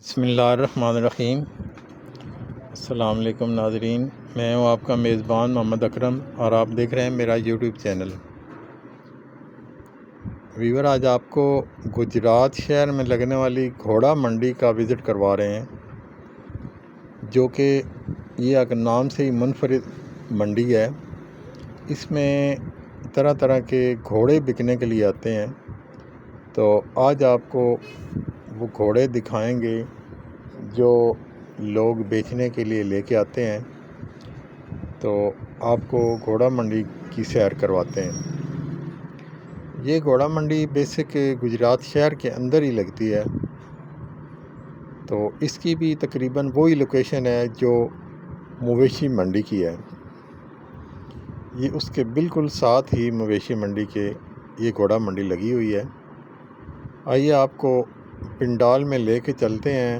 बिस्मिल्लाहिर्रहमानिर्रहीम। अस्सलाम वालेकुम नाज़रीन, मैं हूँ आपका मेज़बान मोहम्मद अकरम और आप देख रहे हैं मेरा यूट्यूब चैनल। वीवर, आज आपको गुजरात शहर में लगने वाली घोड़ा मंडी का विज़िट करवा रहे हैं, जो कि ये एक नाम से ही मुनफरिद मंडी है। इसमें तरह तरह के घोड़े बिकने के लिए आते हैं। तो आज आपको वो घोड़े दिखाएंगे जो लोग बेचने के लिए लेके आते हैं। तो आपको घोड़ा मंडी की सैर करवाते हैं। ये घोड़ा मंडी बेसिक गुजरात शहर के अंदर ही लगती है। तो इसकी भी तकरीबन वही लोकेशन है जो मवेशी मंडी की है। ये उसके बिल्कुल साथ ही मवेशी मंडी के ये घोड़ा मंडी लगी हुई है। आइए आपको पिंडाल में लेके चलते हैं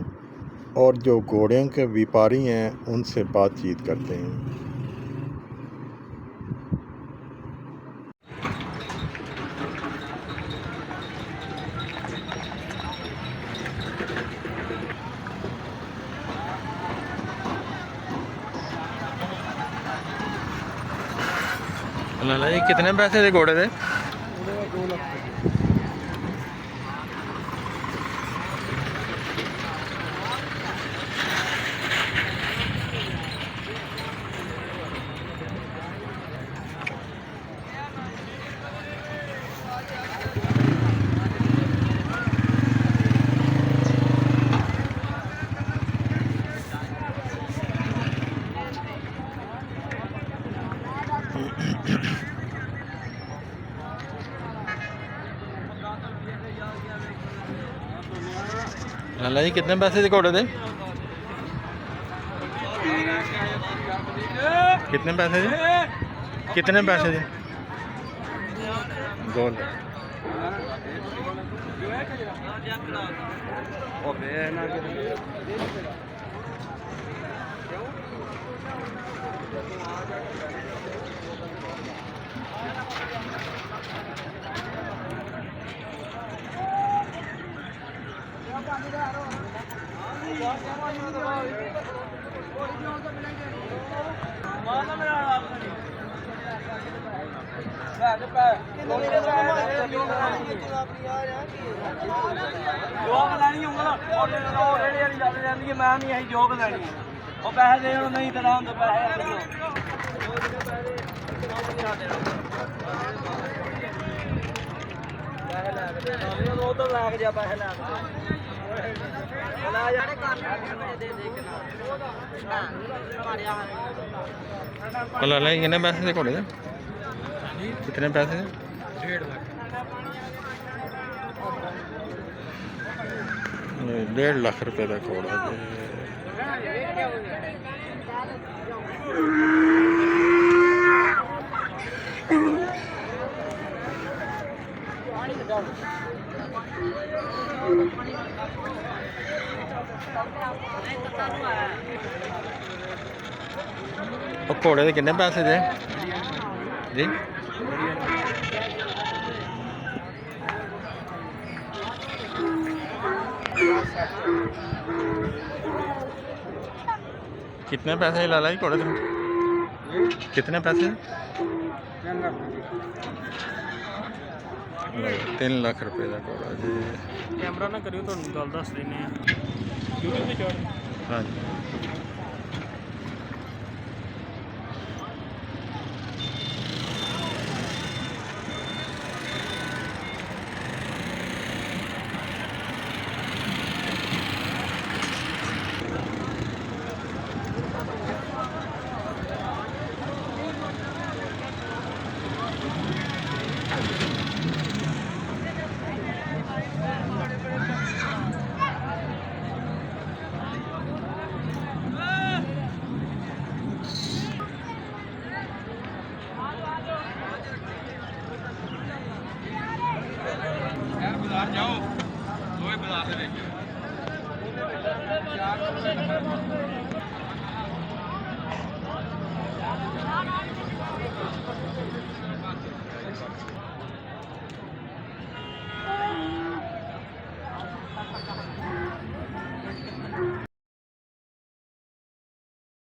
और जो घोड़ों के व्यापारी हैं उनसे बातचीत करते हैं। ये कितने पैसे थे घोड़े थे? लाला जी, कितने पैसे के घोड़े थे? कितने पैसे थे? कितने पैसे थे? 2 लाख। मैं नहीं आई जोक लैनी वो पैसे दे नहीं तो राम पैसे उधर लैक जा पैसे लाला जी, कितने पैसे थे घोड़े थे? कितने पैसे थे? 1.5 लाख रुपए का घोड़ा थे। घोड़े के कितने पैसे थे जी? कितने पैसे लाला जी घोड़े थे? कितने पैसे? 3 लाख रुपए का घोड़ा जी। कैमरा ना करियो, तो गल दस देने यूट्यूब पे चढ़। हाँ जी। बाजार जाओ, बाजार